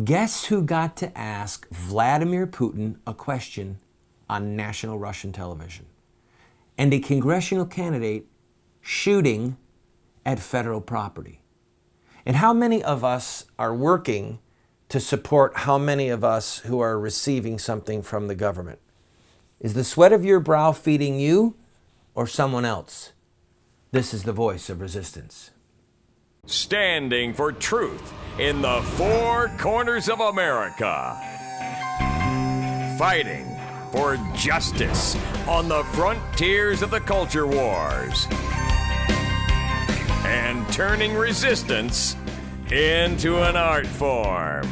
Guess who got to ask Vladimir Putin a question on national Russian television? And a congressional candidate shooting at federal property. And how many of us are working to support how many of us who are receiving something from the government? Is the sweat of your brow feeding you or someone else? This is the voice of resistance. Standing for truth in the four corners of America. Fighting for justice on the frontiers of the culture wars. And turning resistance into an art form.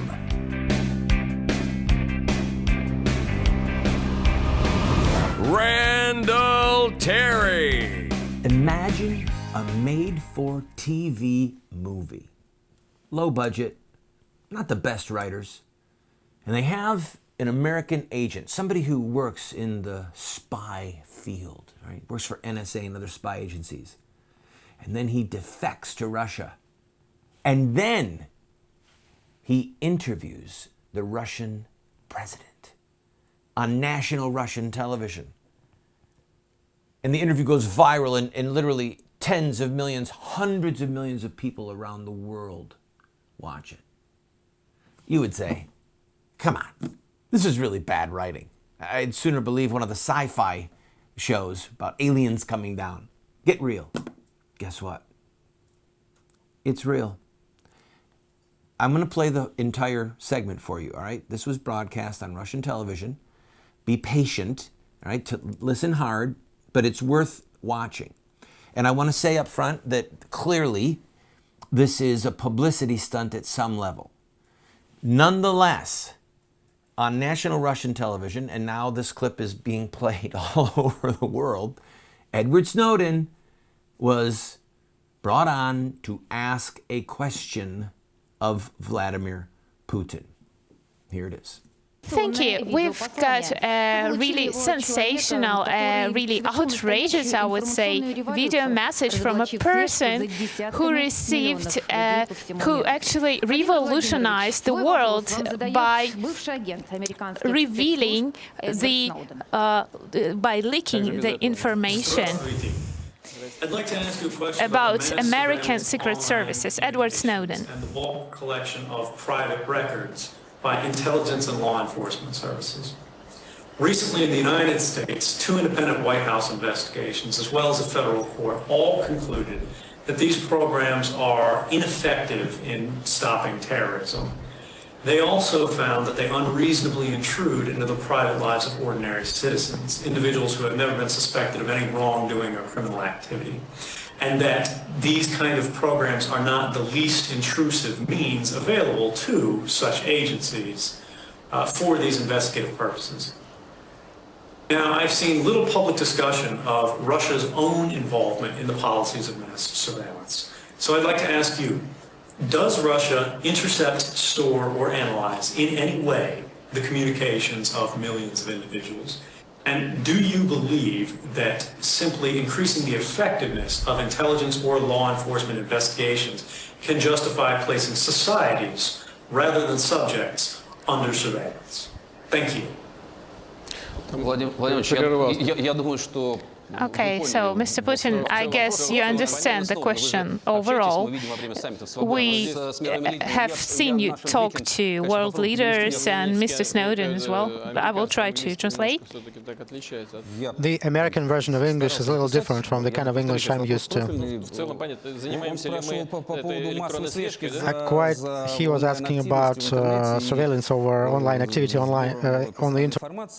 Randall Terry. Imagine a made-for-TV movie. Low budget, not the best writers. And they have an American agent, somebody who works in the spy field, right? Works for NSA and other spy agencies. And then he defects to Russia. And then he interviews the Russian president on national Russian television. And the interview goes viral, and literally tens of millions, hundreds of millions of people around the world watch it. You would say, come on, this is really bad writing. I'd sooner believe one of the sci-fi shows about aliens coming down. Get real. Guess what? It's real. I'm going to play the entire segment for you, all right? This was broadcast on Russian television. Be patient, all right, to listen hard, but it's worth watching. And I want to say up front that clearly this is a publicity stunt at some level. Nonetheless, on national Russian television, and now this clip is being played all over the world, Edward Snowden was brought on to ask a question of Vladimir Putin. Here it is. Thank you. We've got a really sensational, really outrageous, I would say, video message from a person who received, who actually revolutionized the world by revealing by leaking the information I'd like to ask you a question about American Secret Services, Edward Snowden. And the bulk collection of private records by intelligence and law enforcement services. Recently in the United States, 2 independent White House investigations, as well as a federal court, all concluded that these programs are ineffective in stopping terrorism. They also found that they unreasonably intrude into the private lives of ordinary citizens, individuals who have never been suspected of any wrongdoing or criminal activity, and that these kind of programs are not the least intrusive means available to such agencies for these investigative purposes. Now, I've seen little public discussion of Russia's own involvement in the policies of mass surveillance. So I'd like to ask you, does Russia intercept, store, or analyze in any way the communications of millions of individuals? And do you believe that simply increasing the effectiveness of intelligence or law enforcement investigations can justify placing societies rather than subjects under surveillance? Thank you. Я думаю, что Okay, so Mr. Putin, I guess you understand the question overall. We have seen you talk to world leaders and Mr. Snowden as well. I will try to translate. The American version of English is a little different from the kind of English I'm used to. He was asking about surveillance over online activity on the internet.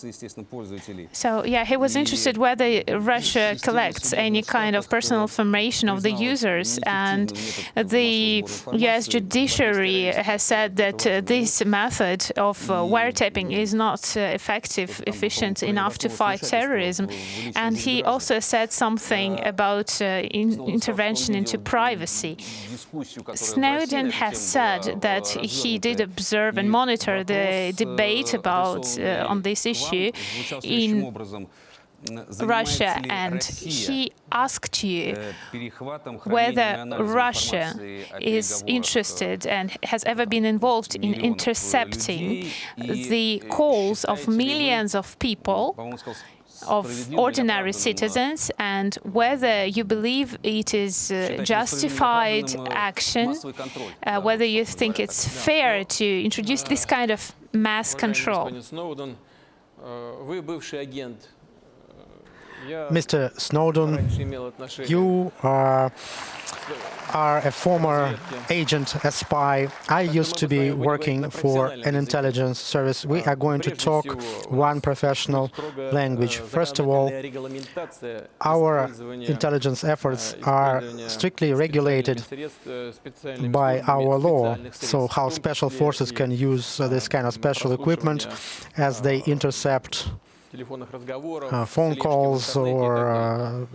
So, yeah, he was interested whether Russia collects any kind of personal information of the users, and the US judiciary has said that this method of wiretapping is not effective, efficient enough to fight terrorism. And he also said something about intervention into privacy. Snowden has said that he did observe and monitor the debate about on this issue in Russia, and he asked you whether Russia is interested and has ever been involved in intercepting the calls of millions of people, of ordinary citizens, and whether you believe it is justified action, whether you think it's fair to introduce this kind of mass control. Mr. Snowden, you are a former agent, a spy. I used to be working for an intelligence service. We are going to talk one professional language. First of all, our intelligence efforts are strictly regulated by our law. So how special forces can use this kind of special equipment as they intercept phone calls or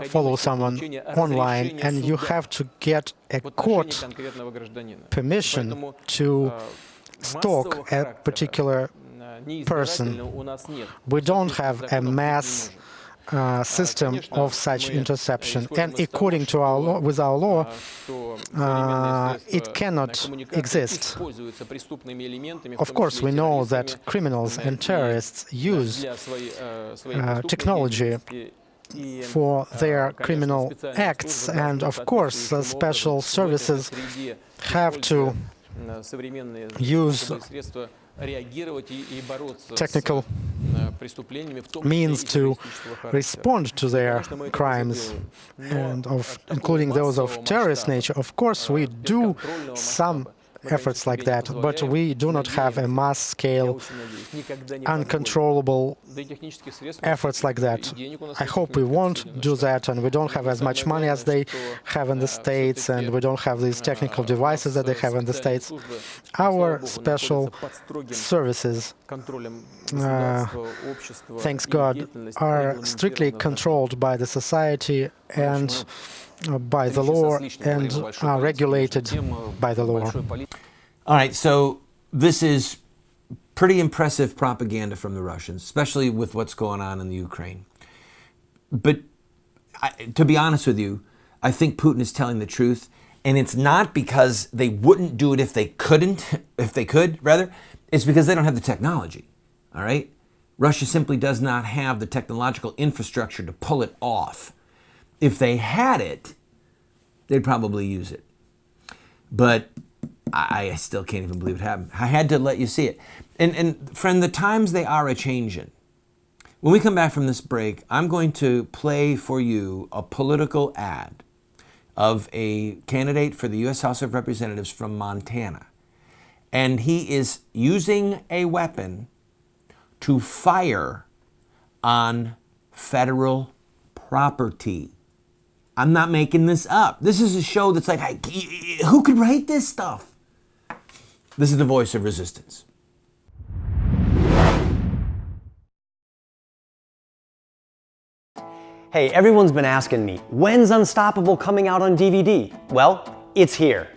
follow someone online, and you have to get a court permission to stalk a particular person. We don't have a mass system of such interception, and according to our law, with our law, it cannot exist. Of course, we know that criminals and terrorists use technology for their criminal acts, and of course, special services have to use technical means to respond to their crimes, and including those of terrorist nature. Of course, we do some efforts like that, but we do not have a mass-scale, uncontrollable efforts like that. I hope we won't do that, and we don't have as much money as they have in the States, and we don't have these technical devices that they have in the States. Our special services, thanks God, are strictly controlled by the society and by the law, and are regulated by the law. All right, so this is pretty impressive propaganda from the Russians, especially with what's going on in the Ukraine. But to be honest with you, I think Putin is telling the truth, and it's not because they wouldn't do it if they could, rather, it's because they don't have the technology, all right? Russia simply does not have the technological infrastructure to pull it off. If they had it, they'd probably use it. But I still can't even believe it happened. I had to let you see it. And friend, the times they are a-changin'. When we come back from this break, I'm going to play for you a political ad of a candidate for the U.S. House of Representatives from Montana. And he is using a weapon to fire on federal property. I'm not making this up. This is a show that's like, hey, who could write this stuff? This is the voice of resistance. Hey, everyone's been asking me, when's Unstoppable coming out on DVD? Well, it's here.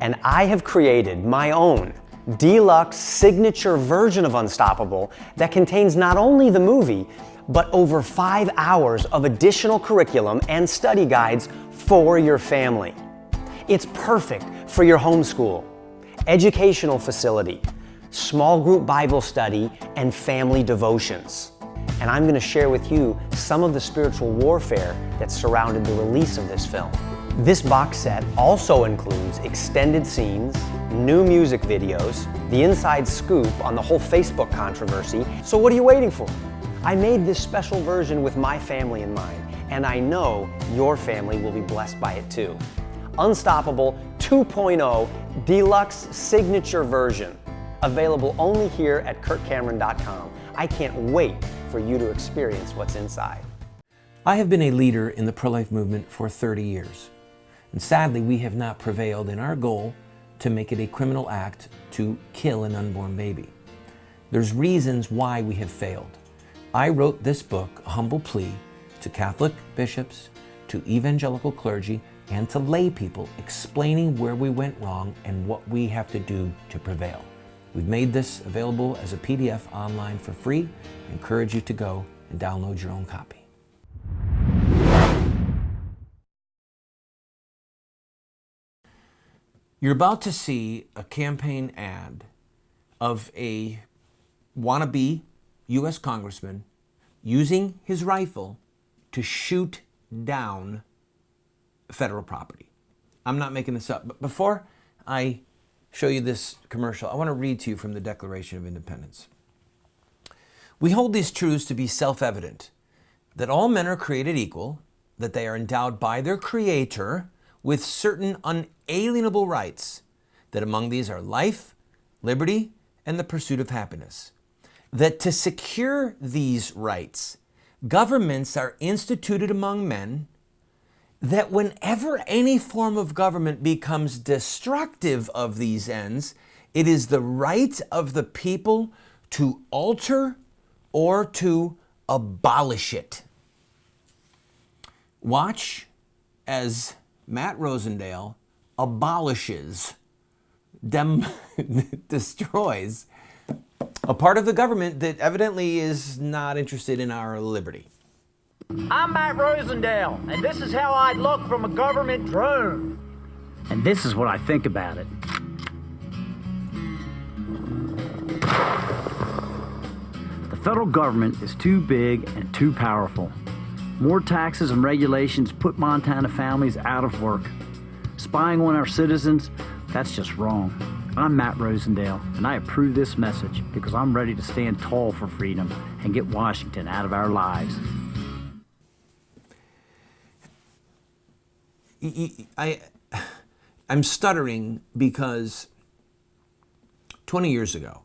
And I have created my own deluxe signature version of Unstoppable that contains not only the movie, but over 5 hours of additional curriculum and study guides for your family. It's perfect for your homeschool, educational facility, small group Bible study, and family devotions. And I'm going to share with you some of the spiritual warfare that surrounded the release of this film. This box set also includes extended scenes, new music videos, the inside scoop on the whole Facebook controversy. So what are you waiting for? I made this special version with my family in mind, and I know your family will be blessed by it too. Unstoppable 2.0 Deluxe Signature Version, available only here at KurtCameron.com. I can't wait for you to experience what's inside. I have been a leader in the pro-life movement for 30 years, and sadly we have not prevailed in our goal to make it a criminal act to kill an unborn baby. There's reasons why we have failed. I wrote this book, A Humble Plea, to Catholic bishops, to evangelical clergy, and to lay people, explaining where we went wrong and what we have to do to prevail. We've made this available as a PDF online for free. I encourage you to go and download your own copy. You're about to see a campaign ad of a wannabe U.S. congressman using his rifle to shoot down federal property. I'm not making this up, but before I show you this commercial, I want to read to you from the Declaration of Independence. We hold these truths to be self-evident, that all men are created equal, that they are endowed by their Creator with certain unalienable rights, that among these are life, liberty, and the pursuit of happiness. That to secure these rights, governments are instituted among men, that whenever any form of government becomes destructive of these ends, it is the right of the people to alter or to abolish it. Watch as Matt Rosendale abolishes, destroys a part of the government that evidently is not interested in our liberty. I'm Matt Rosendale, and this is how I'd look from a government drone. And this is what I think about it. The federal government is too big and too powerful. More taxes and regulations put Montana families out of work. Spying on our citizens, that's just wrong. I'm Matt Rosendale, and I approve this message because I'm ready to stand tall for freedom and get Washington out of our lives. I'm stuttering because 20 years ago,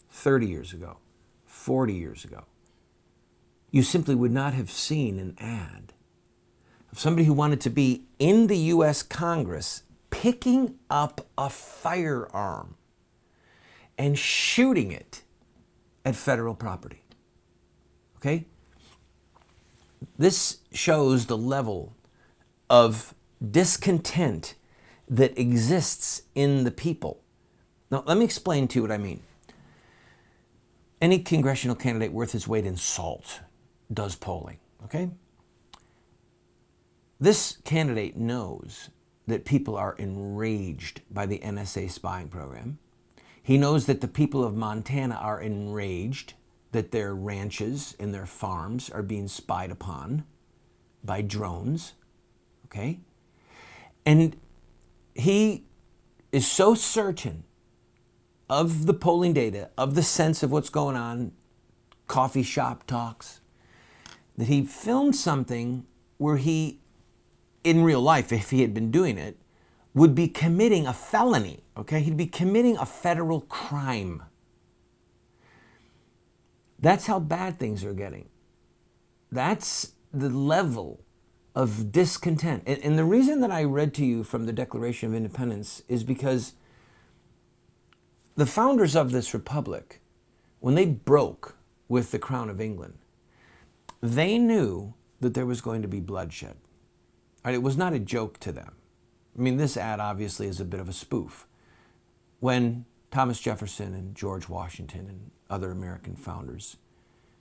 30 years ago, 40 years ago, you simply would not have seen an ad of somebody who wanted to be in the U.S. Congress picking up a firearm and shooting it at federal property. Okay? This shows the level of discontent that exists in the people. Now, let me explain to you what I mean. Any congressional candidate worth his weight in salt does polling, okay? This candidate knows that people are enraged by the NSA spying program. He knows that the people of Montana are enraged that their ranches and their farms are being spied upon by drones, okay? And he is so certain of the polling data, of the sense of what's going on, coffee shop talks, that he filmed something where he, in real life, if he had been doing it, would be committing a felony, okay? He'd be committing a federal crime. That's how bad things are getting. That's the level of discontent. And the reason that I read to you from the Declaration of Independence is because the founders of this republic, when they broke with the Crown of England, they knew that there was going to be bloodshed. Right? It was not a joke to them. I mean, this ad obviously is a bit of a spoof. When Thomas Jefferson and George Washington and other American founders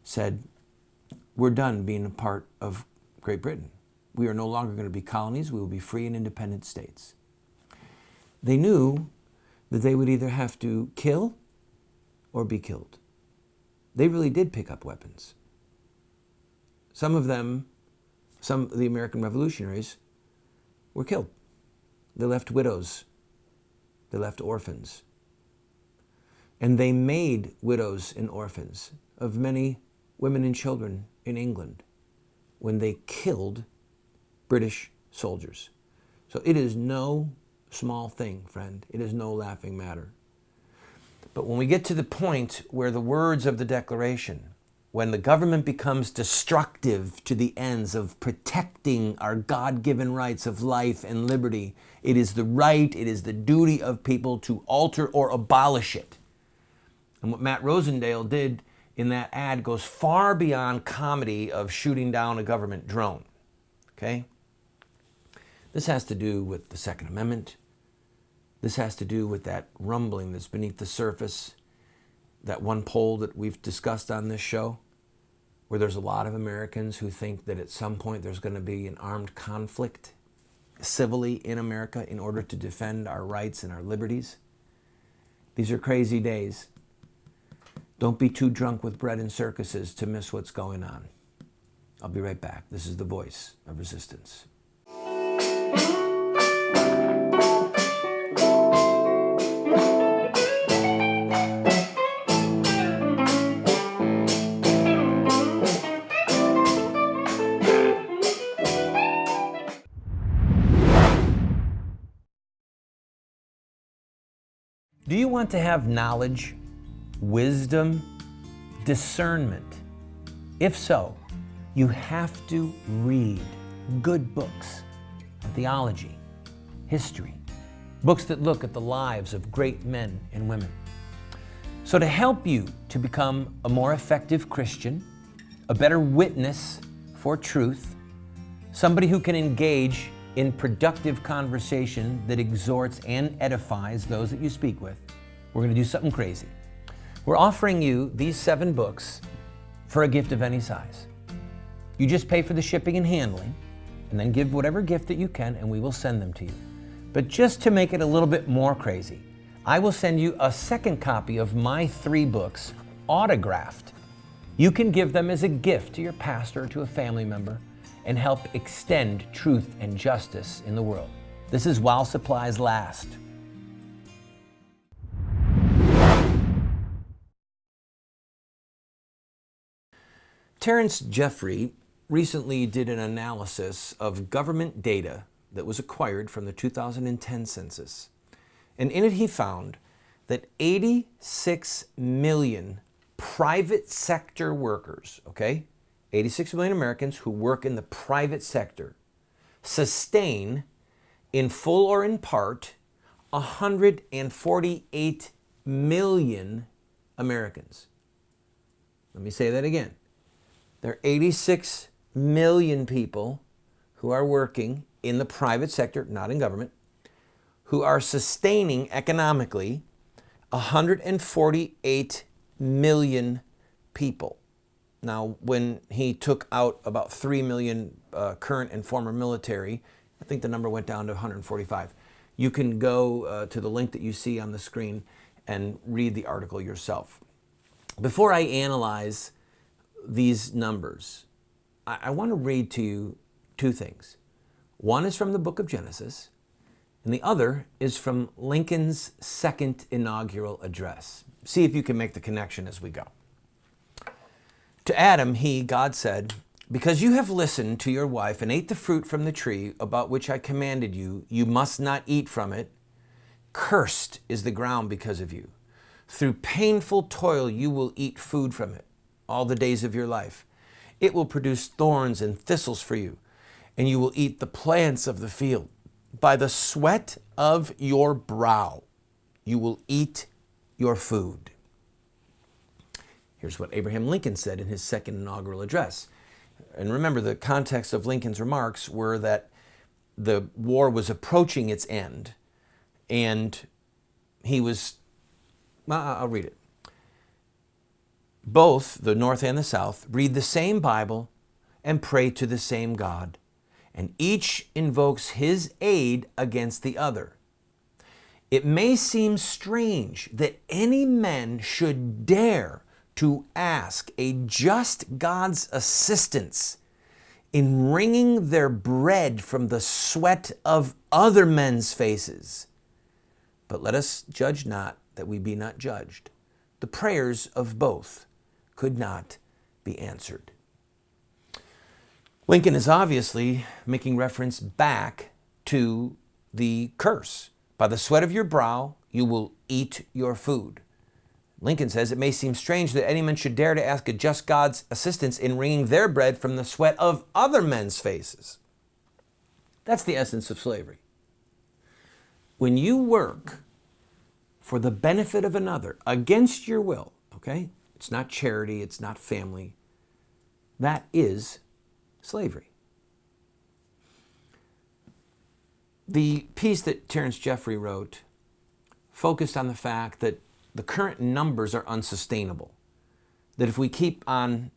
said, we're done being a part of Great Britain. We are no longer going to be colonies. We will be free and independent states. They knew that they would either have to kill or be killed. They really did pick up weapons. Some of them, some of the American revolutionaries, were killed. They left widows. They left orphans. And they made widows and orphans of many women and children in England when they killed British soldiers. So it is no small thing, friend. It is no laughing matter. But when we get to the point where the words of the Declaration, when the government becomes destructive to the ends of protecting our God-given rights of life and liberty, it is the right, it is the duty of people to alter or abolish it. And what Matt Rosendale did in that ad goes far beyond comedy of shooting down a government drone, okay? This has to do with the Second Amendment. This has to do with that rumbling that's beneath the surface, that one poll that we've discussed on this show, where there's a lot of Americans who think that at some point there's going to be an armed conflict civilly in America in order to defend our rights and our liberties. These are crazy days. Don't be too drunk with bread and circuses to miss what's going on. I'll be right back. This is the voice of resistance. Do you want to have knowledge, wisdom, discernment? If so, you have to read good books on theology, history, books that look at the lives of great men and women. So to help you to become a more effective Christian, a better witness for truth, somebody who can engage in productive conversation that exhorts and edifies those that you speak with, we're going to do something crazy. We're offering you these 7 books for a gift of any size. You just pay for the shipping and handling, and then give whatever gift that you can, and we will send them to you. But just to make it a little bit more crazy, I will send you a second copy of my 3 books, autographed. You can give them as a gift to your pastor or to a family member, and help extend truth and justice in the world. This is while supplies last. Terrence Jeffrey recently did an analysis of government data that was acquired from the 2010 census. And in it he found that 86 million private sector workers, 86 million Americans who work in the private sector, sustain, in full or in part, 148 million Americans. Let me say that again. There are 86 million people who are working in the private sector, not in government, who are sustaining economically 148 million people. Now, when he took out about 3 million current and former military, I think the number went down to 145. You can go to the link that you see on the screen and read the article yourself. Before I analyze these numbers, I want to read to you 2 things. One is from the book of Genesis, and the other is from Lincoln's second inaugural address. See if you can make the connection as we go. To Adam, God said, "Because you have listened to your wife and ate the fruit from the tree about which I commanded you, you must not eat from it. Cursed is the ground because of you. Through painful toil you will eat food from it all the days of your life. It will produce thorns and thistles for you, and you will eat the plants of the field. By the sweat of your brow you will eat your food." Here's what Abraham Lincoln said in his second inaugural address. And remember, the context of Lincoln's remarks were that the war was approaching its end, and he was, I'll read it. Both the North and the South read the same Bible and pray to the same God, and each invokes his aid against the other. It may seem strange that any men should dare to ask a just God's assistance in wringing their bread from the sweat of other men's faces. But let us judge not that we be not judged. The prayers of both could not be answered. Lincoln is obviously making reference back to the curse. By the sweat of your brow, you will eat your food. Lincoln says, it may seem strange that any man should dare to ask a just God's assistance in wringing their bread from the sweat of other men's faces. That's the essence of slavery. When you work for the benefit of another against your will, it's not charity, it's not family, that is slavery. The piece that Terrence Jeffrey wrote focused on the fact that the current numbers are unsustainable. That if we keep on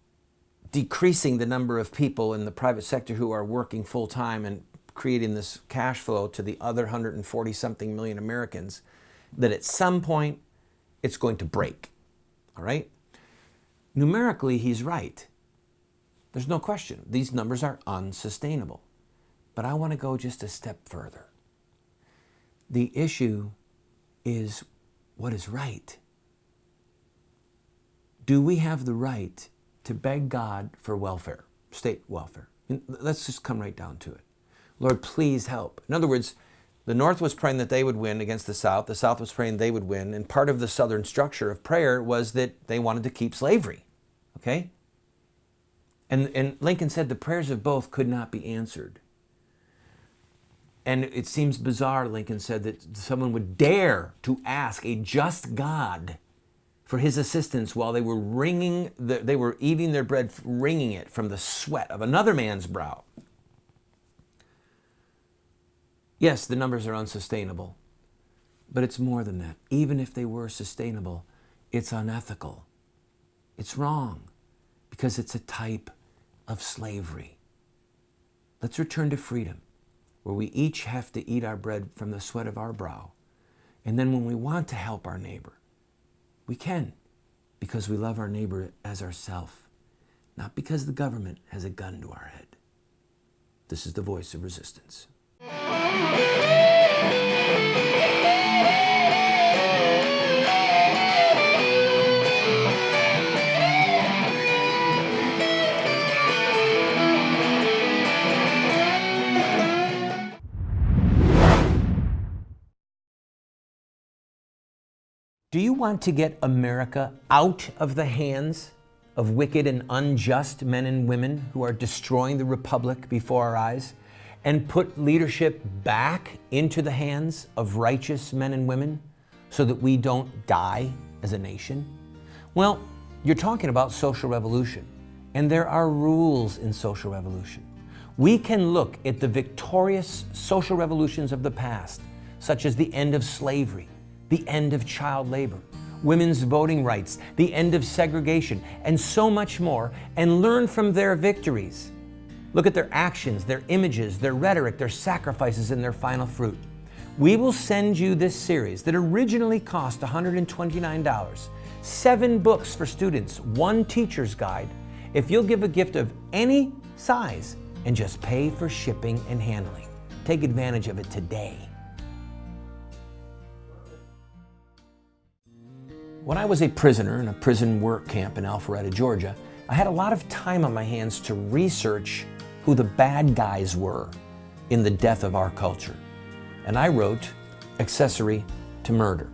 decreasing the number of people in the private sector who are working full-time and creating this cash flow to the other 140-something million Americans, that at some point it's going to break, all right? Numerically, he's right. There's no question. These numbers are unsustainable. But I want to go just a step further. The issue is what is right. Do we have the right to beg God for welfare, state welfare? Let's just come right down to it. Lord, please help. In other words, the North was praying that they would win against the South was praying they would win, and part of the Southern structure of prayer was that they wanted to keep slavery, okay? And Lincoln said the prayers of both could not be answered. And it seems bizarre, Lincoln said, that someone would dare to ask a just God for his assistance while they were eating their bread, wringing it from the sweat of another man's brow. Yes, the numbers are unsustainable, but it's more than that. Even if they were sustainable, it's unethical. It's wrong because it's a type of slavery. Let's return to freedom, where we each have to eat our bread from the sweat of our brow. And then when we want to help our neighbor, we can, because we love our neighbor as ourself, not because the government has a gun to our head. This is the voice of resistance. Do you want to get America out of the hands of wicked and unjust men and women who are destroying the republic before our eyes, and put leadership back into the hands of righteous men and women so that we don't die as a nation? Well, you're talking about social revolution, and there are rules in social revolution. We can look at the victorious social revolutions of the past, such as the end of slavery, the end of child labor, women's voting rights, the end of segregation, and so much more, and learn from their victories. Look at their actions, their images, their rhetoric, their sacrifices, and their final fruit. We will send you this series that originally cost $129, 7 books for students, 1 teacher's guide, if you'll give a gift of any size and just pay for shipping and handling. Take advantage of it today. When I was a prisoner in a prison work camp in Alpharetta, Georgia, I had a lot of time on my hands to research who the bad guys were in the death of our culture. And I wrote Accessory to Murder.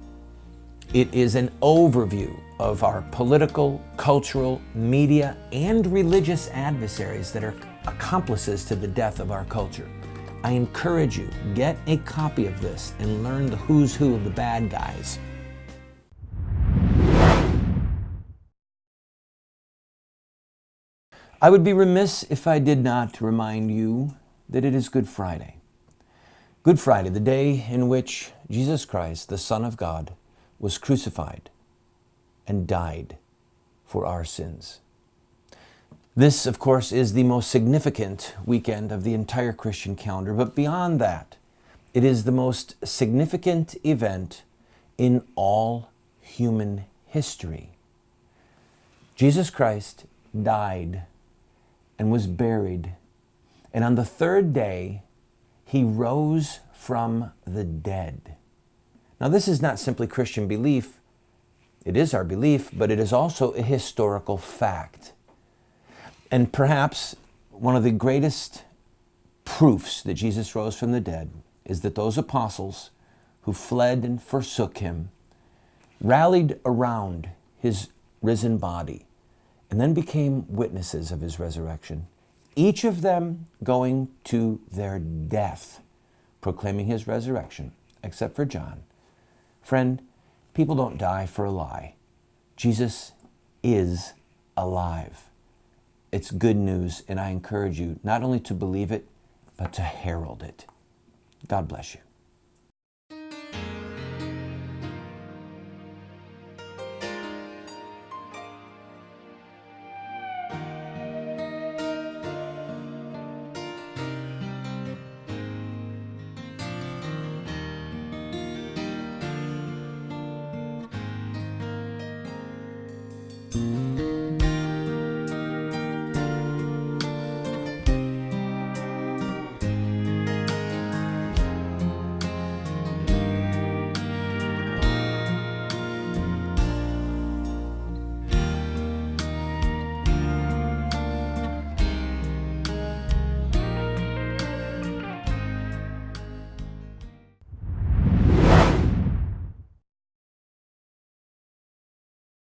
It is an overview of our political, cultural, media, and religious adversaries that are accomplices to the death of our culture. I encourage you, get a copy of this and learn the who's who of the bad guys. I would be remiss if I did not remind you that it is Good Friday. Good Friday, the day in which Jesus Christ, the Son of God, was crucified and died for our sins. This, of course, is the most significant weekend of the entire Christian calendar, but beyond that, it is the most significant event in all human history. Jesus Christ died and was buried, and on the 3rd day, he rose from the dead. Now, this is not simply Christian belief. It is our belief, but it is also a historical fact. And perhaps one of the greatest proofs that Jesus rose from the dead is that those apostles who fled and forsook him rallied around his risen body and then became witnesses of his resurrection, each of them going to their death, proclaiming his resurrection, except for John. Friend, people don't die for a lie. Jesus is alive. It's good news, and I encourage you not only to believe it, but to herald it. God bless you. you.